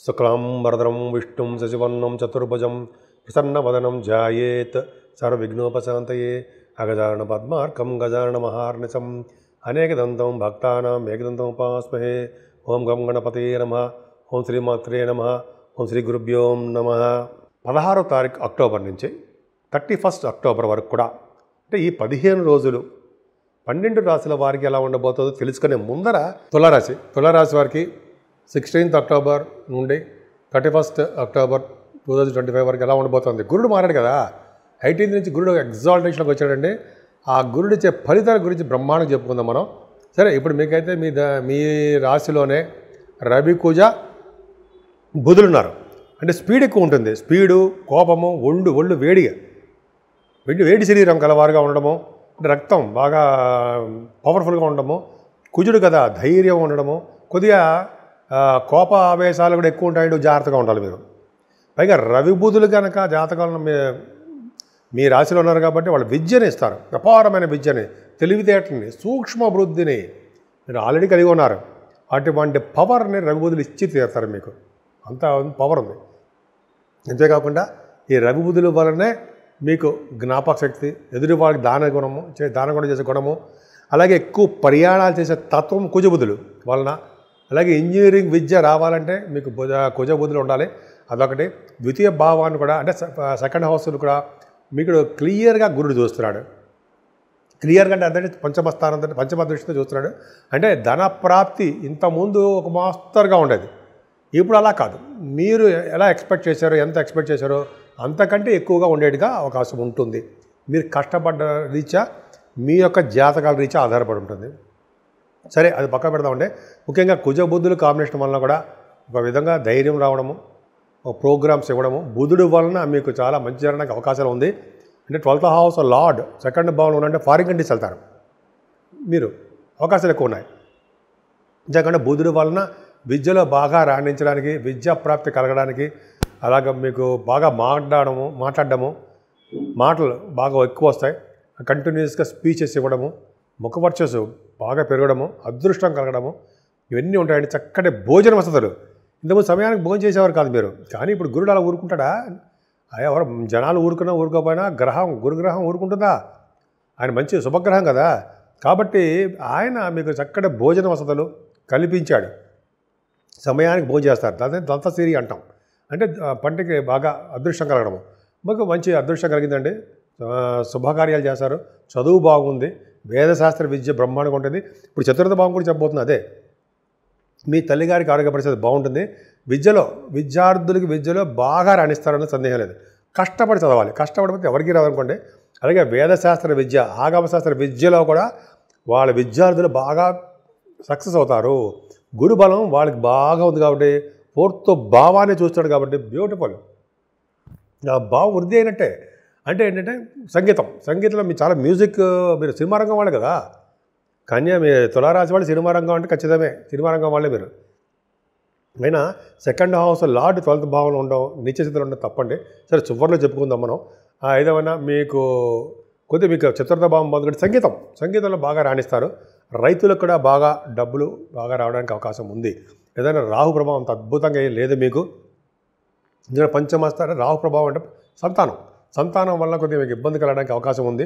శుక్లాంబరధరం విష్ణుం శశివర్ణం చతుర్భుజం ప్రసన్నవదనం ధ్యాయేత్ సర్వవిఘ్నోపశాంతయే అగజానన పద్మార్కం గజానన మహార్నిశం అనేకదంతం భక్తానాం ఏకదంతం ఉపాస్మహే. ఓం గం గణపతే నమః. ఓం శ్రీమాత్రే నమః. ఓం శ్రీ గురుభ్యో నమః. 16వ తారీఖు అక్టోబర్ నుంచి 31 అక్టోబర్ వరకు కూడా అంటే ఈ 15 రోజులు 12 రాశుల వారికి ఎలా ఉండబోతుందో తెలుసుకునే ముందర తులారాశి వారికి 16th అక్టోబర్ నుండి 31st అక్టోబర్ 2025 వరకు ఎలా ఉండబోతుంది. గురుడు మారాడు కదా, 18th నుంచి గురుడు ఎగ్జాల్టేషన్లోకి వచ్చాడండి. ఆ గురుడు ఇచ్చే ఫలితాల గురించి బ్రహ్మాండంగా చెప్పుకుందాం మనం. సరే, ఇప్పుడు మీకైతే మీ రాశిలోనే రవి కుజ బుధులు ఉన్నారు. అంటే స్పీడ్ ఎక్కువ ఉంటుంది. స్పీడు, కోపము, ఒళ్ళు వేడి శరీరం కలవారుగా ఉండడము, అంటే రక్తం బాగా పవర్ఫుల్గా ఉండడము, కుజుడు కదా ధైర్యం ఉండడము, కొద్దిగా కోప ఆవేశాలు కూడా ఎక్కువ ఉంటాయి. జాగ్రత్తగా ఉండాలి మీరు. పైగా రవి బుధులు కనుక జాతకాలను మీ రాశిలో ఉన్నారు కాబట్టి వాళ్ళు విద్యని ఇస్తారు. అపారమైన విద్యని, తెలివితేటని, సూక్ష్మ వృద్ధిని మీరు ఆల్రెడీ కలిగి ఉన్నారు. అటువంటి పవర్ని రవి బుధులు ఇచ్చి తీరుతారు. మీకు అంత పవర్ ఉంది. అంతేకాకుండా ఈ రవి బుధుల వలనే మీకు జ్ఞాపక శక్తి, ఎదుటి వాళ్ళకి దానం కూడా చేసే గుణము, అలాగే ఎక్కువ ప్రయాణాలు చేసే తత్వం కుజబుధులు వలన. అలాగే ఇంజనీరింగ్ విద్య రావాలంటే మీకు కుజబుధులు ఉండాలి. అదొకటి. ద్వితీయ భావాన్ని కూడా అంటే సెకండ్ హౌస్ను కూడా మీకు క్లియర్గా గురుడు చూస్తున్నాడు. క్లియర్గా అంటే అదే పంచమ స్థానం, పంచమ దృష్టితో చూస్తున్నాడు. అంటే ధన ప్రాప్తి ఇంతకుముందు ఒక మాస్తరుగా ఉండేది, ఇప్పుడు అలా కాదు. మీరు ఎలా ఎక్స్పెక్ట్ చేశారో, ఎంత ఎక్స్పెక్ట్ చేశారో అంతకంటే ఎక్కువగా ఉండేట్టుగా అవకాశం ఉంటుంది. మీరు కష్టపడ్డ రీత్యా, మీ యొక్క జాతకాల రీత్యా ఆధారపడి ఉంటుంది. సరే, అది పక్క పెడదామంటే, ముఖ్యంగా కుజ బుద్ధులు కాంబినేషన్ వలన కూడా ఒక విధంగా ధైర్యం రావడము, ప్రోగ్రామ్స్ ఇవ్వడము, బుధుడు వలన మీకు చాలా మంచి జరగడానికి అవకాశాలు ఉంది. అంటే 12th హౌస్ లార్డ్ సెకండ్ భావంలో ఉన్నంటే ఫారిన్ కంట్రీస్ వెళ్తారు. మీరు అవకాశాలు ఎక్కువ ఉన్నాయి. ఎందుకంటే బుధుడు వలన విద్యలో బాగా రాణించడానికి, విద్యా ప్రాప్తి కలగడానికి, అలాగే మీకు బాగా మాట్లాడడము, మాటలు బాగా ఎక్కువ వస్తాయి. కంటిన్యూస్గా స్పీచెస్ ఇవ్వడము, ముఖవర్చస్సు బాగా పెరగడము, అదృష్టం కలగడము, ఇవన్నీ ఉంటాయండి. చక్కటి భోజన వసతులు. ఇంతకుముందు సమయానికి భోజనం చేసేవారు కాదు మీరు. కానీ ఇప్పుడు గురుడు అలా ఊరుకుంటాడా? ఎవరు జనాలు ఊరుకోపోయినా గురుగ్రహం ఊరుకుంటుందా? ఆయన మంచి శుభగ్రహం కదా. కాబట్టి ఆయన మీకు చక్కటి భోజన వసతులు కల్పించాడు. సమయానికి భోజనం చేస్తారు. దాన్ని దంతసిరి అంటాం. అంటే పంటకి బాగా అదృష్టం కలగడము. మాకు మంచి అదృష్టం కలిగిందండి. శుభకార్యాలు చేస్తారు. చదువు బాగుంది. వేదశాస్త్ర విద్య బ్రహ్మాండంగా ఉంటుంది. ఇప్పుడు చతుర్థ భావం కూడా చెప్పబోతుంది అదే. మీ తల్లిగారికి ఆరోగ్య పరిస్థితి బాగుంటుంది. విద్యార్థులకి విద్యలో బాగా రాణిస్తారన్న సందేహం లేదు. కష్టపడి చదవాలి. కష్టపడిపోతే ఎవరికి రాదనుకోండి. అలాగే వేదశాస్త్ర విద్య, ఆగమశాస్త్ర విద్యలో కూడా వాళ్ళ విద్యార్థులు బాగా సక్సెస్ అవుతారు. గురుబలం వాళ్ళకి బాగా ఉంది కాబట్టి, 4th భావాన్ని చూస్తాడు కాబట్టి బ్యూటిఫుల్. ఆ భావం వృద్ధి అయినట్టే. అంటే ఏంటంటే సంగీతంలో మీరు చాలా మ్యూజిక్, మీరు సినిమా రంగం వాళ్ళు కదా. మీ తులారాశి వాళ్ళు సినిమా రంగం అంటే ఖచ్చితమే సినిమా రంగం వాళ్ళే మీరు. అయినా సెకండ్ హౌస్ లార్డ్ 12th భావంలో ఉండడం, నిత్యస్థితిలో ఉండడం తప్పండి. సరే, చివరిలో చెప్పుకుందాం మనం. ఏదేమైనా మీకు చతుర్థ భావం బాగుంది. సంగీతంలో బాగా రాణిస్తారు. రైతులకు కూడా బాగా డబ్బులు బాగా రావడానికి అవకాశం ఉంది. ఏదైనా రాహు ప్రభావం అంత అద్భుతంగా ఏం లేదు మీకు. ఇందులో పంచమస్తారే రాహు ప్రభావం అంటే సంతానం వల్ల కొద్దిగా మీకు ఇబ్బంది కలగడానికి అవకాశం ఉంది.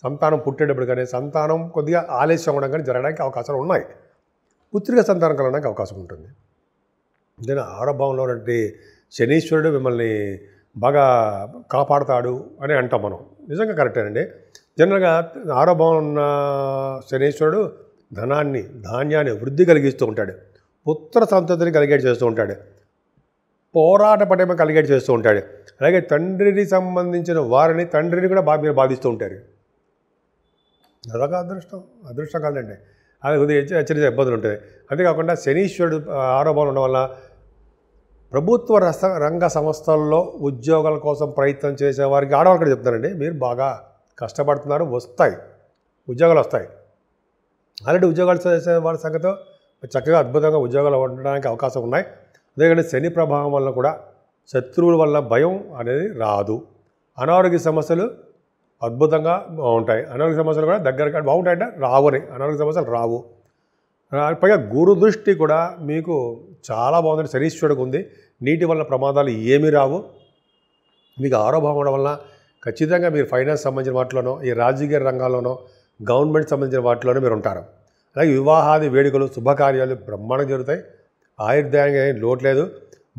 సంతానం పుట్టేటప్పుడు కానీ, సంతానం కొద్దిగా ఆలస్యం అవ్వడం కానీ జరగడానికి అవకాశాలు ఉన్నాయి. పుత్రిక సంతానం కలగడానికి అవకాశం ఉంటుంది. నేను 6వ భావంలో ఉన్నటువంటి శనీశ్వరుడు మిమ్మల్ని బాగా కాపాడుతాడు అని అంటాం మనం. నిజంగా కరెక్టేనండి. జనరల్గా 6వ భావం ఉన్న శనీశ్వరుడు ధనాన్ని, ధాన్యాన్ని వృద్ధి కలిగిస్తూ ఉంటాడు. పుత్ర సంతతిని కలిగేట్ చేస్తూ ఉంటాడు. పోరాట పటేమ కలిగేట్ చేస్తూ ఉంటాడు. అలాగే తండ్రికి సంబంధించిన వారిని, తండ్రిని కూడా మీరు బాధిస్తూ ఉంటారు. అదొక అదృష్టం కాదండి. అది కొద్దిగా హెచ్చరిక ఇబ్బందులు ఉంటుంది. అంతేకాకుండా శనీశ్వరుడు 6వ భావంలో ఉండడం వల్ల ప్రభుత్వ రంగ సంస్థల్లో ఉద్యోగాల కోసం ప్రయత్నం చేసేవారికి, ఆడవాళ్ళు కూడా చెప్తానండి, మీరు బాగా కష్టపడుతున్నారు, ఉద్యోగాలు వస్తాయి. ఆల్రెడీ ఉద్యోగాలు చేసే వాళ్ళ సంగతితో చక్కగా అద్భుతంగా ఉద్యోగాలు ఉండడానికి అవకాశం ఉన్నాయి. అదేవిధంగా శని ప్రభావం వల్ల కూడా శత్రువుల వల్ల భయం అనేది రాదు. అనారోగ్య సమస్యలు అద్భుతంగా బాగుంటాయి. అనారోగ్య సమస్యలు కూడా దగ్గరగా బాగుంటాయంటే రావని, అనారోగ్య సమస్యలు రావు. పైగా గురు దృష్టి కూడా మీకు చాలా బాగుంది, శనీశ్వరుడికి ఉంది. నీటి వల్ల ప్రమాదాలు ఏమీ రావు. మీకు ఆరోభావం అవడం వల్ల ఖచ్చితంగా మీరు ఫైనాన్స్ సంబంధించిన వాటిలోనో, ఈ రాజకీయ రంగాల్లోనో, గవర్నమెంట్ సంబంధించిన వాటిలోనో మీరు ఉంటారు. అలాగే వివాహాది వేడుకలు, శుభకార్యాలు బ్రహ్మాండంగా జరుగుతాయి. ఆయుర్దాయంగా ఏం లోటు లేదు.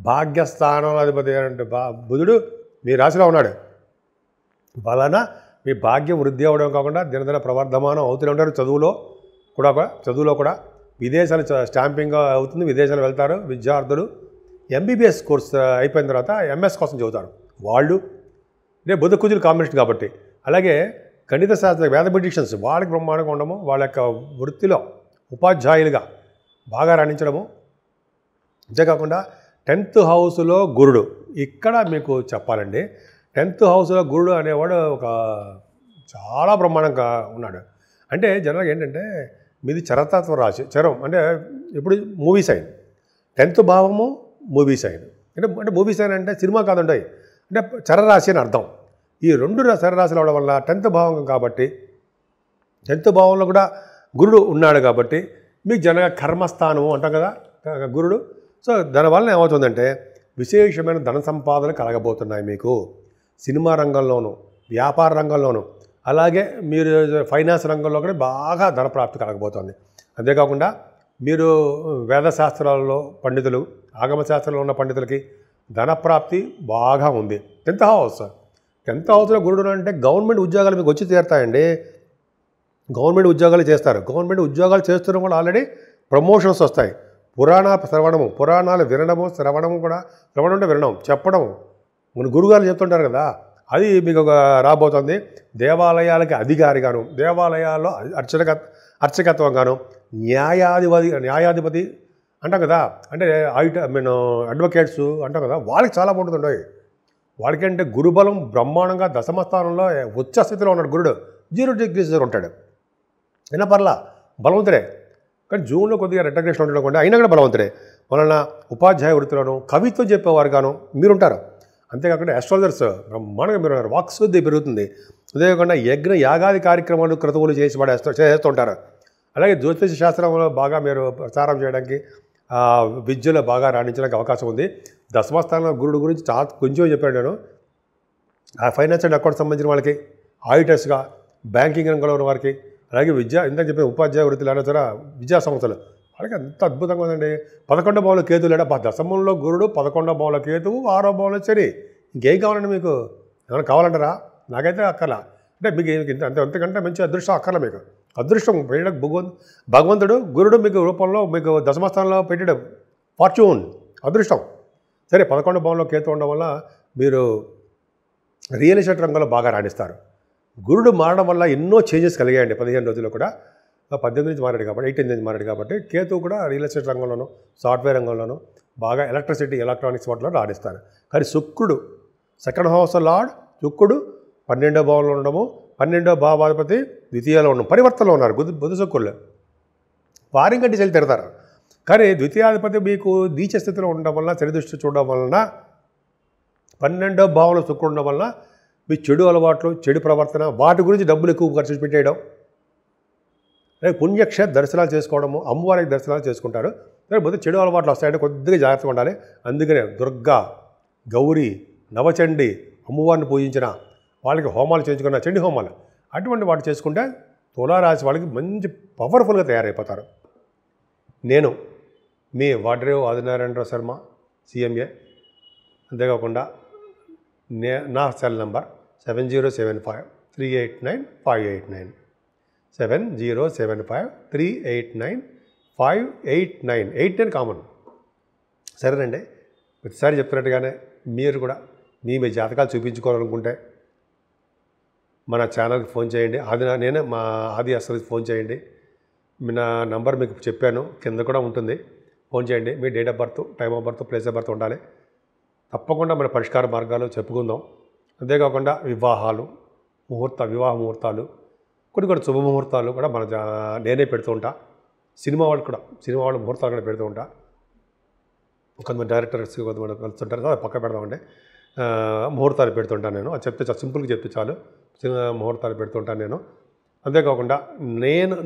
భాగ్యస్థానాధిపతి అంటే బుధుడు మీ రాశిలో ఉన్నాడు. వలన మీ భాగ్యం వృద్ధి అవ్వడం కాకుండా దినదిన ప్రవర్ధమానం అవుతూనే ఉంటారు. చదువులో కూడా విదేశాలు స్టాంపింగ్ అవుతుంది, విదేశాలు వెళ్తారు. విద్యార్థులు ఎంబీబీఎస్ కోర్స్ అయిపోయిన తర్వాత ఎంఎస్ కోసం చదువుతారు. వాళ్ళు అంటే బుధ కుజులు కాంబినేషన్ కాబట్టి. అలాగే గణిత శాస్త్ర మ్యాథమెటిషియన్స్ వాళ్ళకి బ్రహ్మాండంగా ఉండము, వాళ్ళ యొక్క వృత్తిలో ఉపాధ్యాయులుగా బాగా రాణించడము. అంతేకాకుండా 10th హౌస్లో గురుడు. ఇక్కడ మీకు చెప్పాలండి, 10th హౌస్లో గురుడు అనేవాడు ఒక చాలా బ్రహ్మాండంగా ఉన్నాడు. అంటే జనరల్గా ఏంటంటే మీది చరతత్వ రాశి. చరం అంటే ఇప్పుడు మూవీ సైన్, 10th భావము మూవీ సైన్. అంటే మూవీ సైన్ అంటే సినిమా కాదుంటాయి, అంటే చరరాశి అని అర్థం. ఈ 2 చరరాశులు అవడం వల్ల 10th భావం కాబట్టి 10th భావంలో కూడా గురుడు ఉన్నాడు కాబట్టి మీకు జనగా కర్మస్థానము అంటాం కదా గురుడు. సో దానివల్ల ఏమవుతుందంటే విశేషమైన ధన సంపాదన కలగబోతున్నాయి మీకు సినిమా రంగంలోనూ, వ్యాపార రంగంలోనూ, అలాగే మీరు ఫైనాన్స్ రంగంలో కూడా బాగా ధన ప్రాప్తి కలగబోతుంది. అంతేకాకుండా మీరు వేదశాస్త్రాలలో పండితులు, ఆగమశాస్త్రంలో ఉన్న పండితులకి ధనప్రాప్తి బాగా ఉంది. 10th హౌస్లో గురుడు అంటే గవర్నమెంట్ ఉద్యోగాలు మీకు వచ్చి తీరుతాయండి. గవర్నమెంట్ ఉద్యోగాలు చేస్తారు. గవర్నమెంట్ ఉద్యోగాలు చేస్తున్న వాళ్ళు ఆల్రెడీ ప్రమోషన్స్ వస్తాయి. పురాణాలు వినడము, శ్రవణం అంటే వినడం, చెప్పడం, మన గురుగారు చెప్తుంటారు కదా, అది మీకు రాబోతుంది. దేవాలయాలకి అధికారిగాను, దేవాలయాల్లో అర్చకత్వంగాను, న్యాయాధిపతి అంటాం కదా, అంటే అడ్వకేట్స్ అంటాం కదా, వాళ్ళకి చాలా బాగుంటుంది. వాళ్ళకంటే గురుబలం బ్రహ్మాండంగా దశమ స్థానంలో ఉచ్చ స్థితిలో ఉన్నాడు గురుడు. 0 degrees ఉంటాడు. అయినా పర్లా బలవంతుడే. కానీ జూన్లో కొద్దిగా రెట్రగ్రేషన్ ఉండడం కూడా అయినా కూడా బలవంతుడే. వలన ఉపాధ్యాయ వృత్తిలోనూ, కవిత్వం చెప్పేవారు గాను మీరుంటారు. అంతేకాకుండా ఆస్ట్రాలజర్స్ బ్రహ్మాండంగా మీరు ఉన్నారు. వాక్శుద్ధి పెరుగుతుంది. అంతేకాకుండా యజ్ఞ యాగాది కార్యక్రమాలు క్రతువులు చేస్తుంటారు. అలాగే జ్యోతిష శాస్త్రంలో బాగా మీరు ప్రచారం చేయడానికి, విద్యలో బాగా రాణించడానికి అవకాశం ఉంది. దశమస్థానంలో గురుడు గురించి చాలా కొంచెం చెప్పాను నేను. ఆ ఫైనాన్స్ అండ్ అకౌంట్ సంబంధించిన వాళ్ళకి, ఆడిటర్స్గా, బ్యాంకింగ్ రంగంలో ఉన్న వారికి, అలాగే ఇంత చెప్పిన ఉపాధ్యాయ వృత్తులు అయినా సరే విద్యా సంస్థలు వాళ్ళకి అంత అద్భుతంగా ఉందండి. 11వ భావంలో కేతువు లేడా, దశమంలో గురుడు, 11వ భావంలో కేతువు, 6వ భావంలో శని. ఇంకేం కావాలండి మీకు? ఏమైనా కావాలంటారా? నాకైతే అక్కర్లా. అంటే మీకు అంతకంటే మంచి అదృష్టం అక్కర్లా. మీకు అదృష్టం పెట్టడం భగవంతుడు గురుడు మీకు రూపంలో మీకు దశమస్థానంలో పెట్టడం ఫార్చ్యూన్, అదృష్టం. సరే, 11వ భావంలో కేతు ఉండడం వల్ల మీరు రియల్ ఎస్టేట్ రంగంలో బాగా రాణిస్తారు. గురుడు మారడం వల్ల ఎన్నో చేంజెస్ కలిగాయండి 15 రోజుల్లో కూడా. 18 నుంచి మారాడు కాబట్టి, 18 నుంచి మారాడు కాబట్టి కేతు కూడా రియల్ ఎస్టేట్ రంగంలోనూ, సాఫ్ట్వేర్ రంగంలోనూ బాగా ఎలక్ట్రిసిటీ, ఎలక్ట్రానిక్స్ వాటిలో రాణిస్తారు. కానీ శుక్రుడు 2nd హౌస్ లార్డ్ శుక్రుడు 12వ భావంలో ఉండడము, 12వ భావాధిపతి ద్వితీయలో ఉండడం, పరివర్తనలో ఉన్నారు బుధ శుక్రులు. వారిని గట్టి చెల్లి తిడతారు. కానీ ద్వితీయాధిపతి మీకు నీచ స్థితిలో ఉండడం వల్ల, చరిదృష్టి చూడడం వలన, 12వ భావంలో శుక్రుడు ఉండడం వల్ల మీ చెడు అలవాట్లు, చెడు ప్రవర్తన, వాటి గురించి డబ్బులు ఎక్కువ ఖర్చు పెట్టేయడం, అలాగే పుణ్యక్షేత్ర దర్శనాలు చేసుకోవడము, అమ్మవారికి దర్శనాలు చేసుకుంటారు. లేకపోతే చెడు అలవాట్లు వస్తాయంటే కొద్దిగా జాగ్రత్తగా ఉండాలి. అందుకనే దుర్గా, గౌరీ, నవచండి, అమ్మవారిని పూజించిన వాళ్ళకి హోమాలు చేయించుకున్న చండి హోమాలు, అటువంటి వాటి చేసుకుంటే తులారాశి వాళ్ళకి మంచి పవర్ఫుల్గా తయారైపోతారు. నేను మీ వాడ్రేవ్ ఆదినారాయణరావు శర్మ, CMA. అంతేకాకుండా నా సెల్ నంబర్ 7075389589, 7075389589, 89 కామన్. సరేనండి, ప్రతిసారి చెప్తున్నట్టుగానే మీరు కూడా మీ జాతకాలు చూపించుకోవాలనుకుంటే మన ఛానల్కి ఫోన్ చేయండి. నేనే మా ఆది అసలుకి ఫోన్ చేయండి. నా నంబర్ మీకు చెప్పాను, కింద కూడా ఉంటుంది. ఫోన్ చేయండి. మీ date of birth, time of birth, place of birth ఉండాలి. తప్పకుండా మన పరిష్కార మార్గాలు చెప్పుకుందాం. అంతేకాకుండా వివాహ ముహూర్తాలు, కొన్ని శుభముహూర్తాలు కూడా నేనే పెడుతూ ఉంటా. సినిమా వాళ్ళు ముహూర్తాలు కూడా పెడుతూ ఉంటా. కొంతమంది డైరెక్టర్స్ కొంతమంది కలుస్తుంటారు, అది పక్క పెడదామండి. ముహూర్తాలు పెడుతుంటాను నేను. అది చెప్తే సింపుల్గా చెప్తే చాలు. ముహూర్తాలు పెడుతుంటాను నేను. అంతేకాకుండా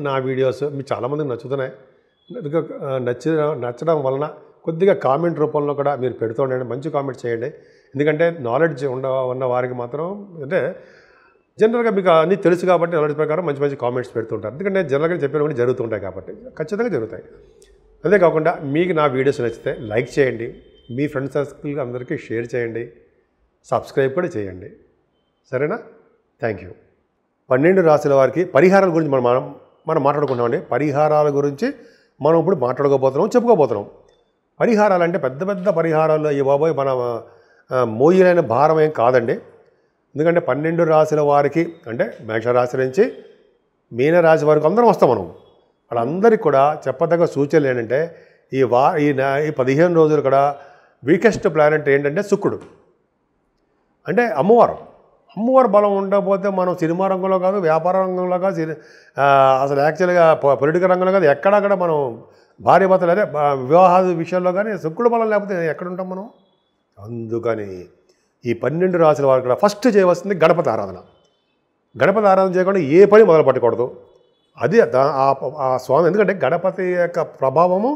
నా వీడియోస్ మీకు చాలామందికి నచ్చుతున్నాయి. నచ్చడం వలన కొద్దిగా కామెంట్ రూపంలో కూడా మీరు పెడుతూ ఉండండి, మంచి కామెంట్స్ చేయండి. ఎందుకంటే నాలెడ్జ్ ఉన్న వారికి మాత్రం అంటే జనరల్గా మీకు అన్నీ తెలుసు కాబట్టి నాలెడ్జ్ ప్రకారం మంచి మంచి కామెంట్స్ పెడుతుంటారు. ఎందుకంటే జనరల్గా చెప్పినప్పుడు జరుగుతుంటాయి కాబట్టి ఖచ్చితంగా జరుగుతాయి. అంతేకాకుండా మీకు నా వీడియోస్ నచ్చితే లైక్ చేయండి, మీ ఫ్రెండ్స్ సర్కిల్ అందరికీ షేర్ చేయండి, సబ్స్క్రైబ్ కూడా చేయండి. సరేనా? Thank you. 12 రాశుల వారికి పరిహారాల గురించి మనం మాట్లాడుకున్నామండి. పరిహారాల గురించి మనం ఇప్పుడు చెప్పుకోబోతున్నాం. పరిహారాలు అంటే పెద్ద పెద్ద పరిహారాలు ఈ బాబోయ్ మన మోయలేని భారం ఏం కాదండి. ఎందుకంటే 12 రాశుల వారికి అంటే మేషరాశి నుంచి మీనరాశి వరకు అందరం వస్తాం మనం. వాళ్ళందరికీ కూడా చెప్పదగ్గ సూచనలు ఏంటంటే ఈ 15 రోజులు కూడా వీకెస్ట్ ప్లానెట్ ఏంటంటే శుక్రుడు. అంటే అమ్మవారు బలం ఉండకపోతే మనం సినిమా రంగంలో కాదు, వ్యాపార రంగంలో కాదు, అసలు యాక్చువల్గా పొలిటికల్ రంగంలో కాదు, ఎక్కడక్కడ మనం భార్య భర్తలు అదే వివాహాల విషయాల్లో కానీ శుక్రుడు బలం లేకపోతే ఎక్కడుంటాం మనం. అందుకని ఈ 12 రాశుల వారు కూడా ఫస్ట్ చేయవలసింది గణపతి ఆరాధన. గణపతి ఆరాధన చేయకుండా ఏ పని మొదలు పెట్టకూడదు. అది ఆ స్వామి, ఎందుకంటే గణపతి యొక్క ప్రభావము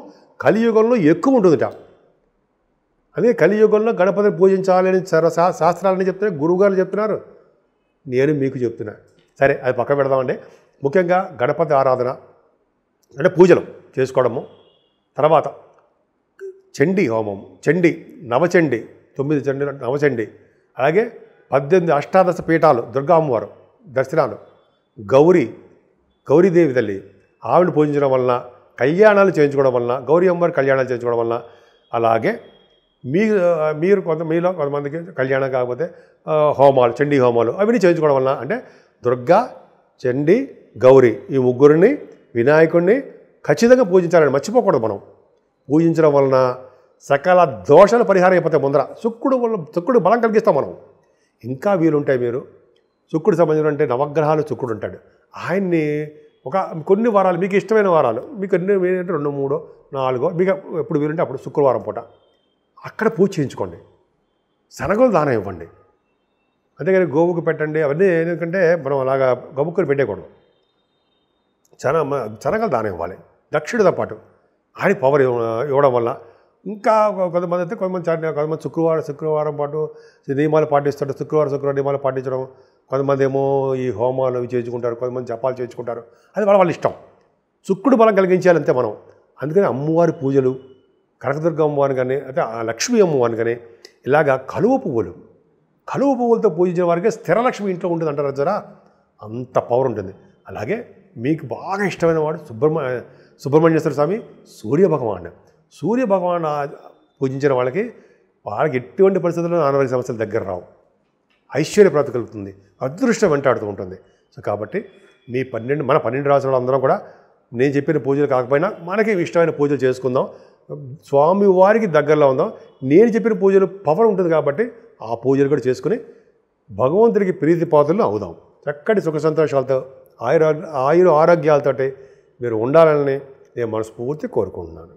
కలియుగంలో ఎక్కువ ఉంటుందిట. అదే కలియుగంలో గణపతిని పూజించాలని శాస్త్రాలని చెప్తున్నారు, గురువుగారు చెప్తున్నారు, నేను మీకు చెప్తున్నా. సరే, అది పక్క పెడదామండి. ముఖ్యంగా గణపతి ఆరాధన అంటే పూజలు చేసుకోవడము, తర్వాత చండీ హోమం, నవచండి 9 చండీలు, నవచండి, అలాగే 18 అష్టాదశ పీఠాలు, దుర్గా అమ్మవారు దర్శనాలు, గౌరీదేవి తల్లి ఆవిడ పూజించడం వలన, కళ్యాణాలు చేయించుకోవడం వలన, గౌరీ అమ్మవారి కళ్యాణాలు చేయించుకోవడం వలన, అలాగే మీలో కొంతమందికి కళ్యాణం కాకపోతే హోమాలు, చండీ హోమాలు అవన్నీ చేయించుకోవడం వలన, అంటే దుర్గా, చండీ, గౌరీ ఈ ముగ్గురిని, వినాయకుడిని ఖచ్చితంగా పూజించాలని మర్చిపోకూడదు. మనం పూజించడం వలన సకల దోషాలు పరిహారం అయిపోతాయి. ముందర శుక్రుడు బలం కలిగిస్తాం మనం. ఇంకా వీలుంటాయి మీరు శుక్రుడు సంబంధించిన అంటే నవగ్రహాలు శుక్రుడు ఉంటాడు. ఆయన్ని కొన్ని వారాలు మీకు ఇష్టమైన వారాలు మీకు ఎన్ని 2, 3, 4 మీకు ఎప్పుడు వీలుంటే అప్పుడు శుక్రవారం పూట అక్కడ పూజ చేయించుకోండి. శనగలు దానం ఇవ్వండి. అంతేగాని గోవుకు పెట్టండి అవన్నీ. ఎందుకంటే మనం అలాగా గబుక్కుని పెట్టేయకూడదు. శనగలు దానం ఇవ్వాలి దక్షిణతో పాటు. ఆయన పవర్ ఇవ్వడం వల్ల ఇంకా కొంతమంది శుక్రవారం పాటు నియమాలు పాటిస్తారు. శుక్రవారం నియమాలు పాటించడం. కొంతమంది ఏమో ఈ హోమాలు అవి చేయించుకుంటారు, కొంతమంది జపాలు చేయించుకుంటారు. అది వాళ్ళ ఇష్టం. శుక్రుడు బలం కలిగించాలంతే మనం. అందుకని అమ్మవారి పూజలు, కనకదుర్గ అమ్మవారిని కానీ, అయితే లక్ష్మీ అమ్మవారిని కానీ ఇలాగా కలువ పువ్వులతో పూజించిన వారికి స్థిరలక్ష్మి ఇంట్లో ఉంటుంది అంటారు జరా, అంత పవర్ ఉంటుంది. అలాగే మీకు బాగా ఇష్టమైన వాడు సుబ్రహ్మణ్యేశ్వర స్వామి, సూర్య భగవాన్ పూజించిన వాళ్ళకి ఎటువంటి పరిస్థితుల్లో అనారోగ్య సమస్యల దగ్గర రావు. ఐశ్వర్య ప్రాప్తి కలుగుతుంది, అదృష్టం వెంటాడుతూ ఉంటుంది. సో కాబట్టి మన 12 రాశులు అందరం కూడా నేను చెప్పిన పూజలు కాకపోయినా మనకి ఇష్టమైన పూజలు చేసుకుందాం. స్వామి వారికి దగ్గరలో ఉందాం. నేను చెప్పిన పూజలు పవర్ ఉంటుంది కాబట్టి ఆ పూజలు కూడా చేసుకుని భగవంతుడికి ప్రీతి పాత్రలు అవుదాం. చక్కటి సుఖ సంతోషాలతో ఆరోగ్యాలతో మీరు ఉండాలని నేను మనస్ఫూర్తి కోరుకుంటున్నాను.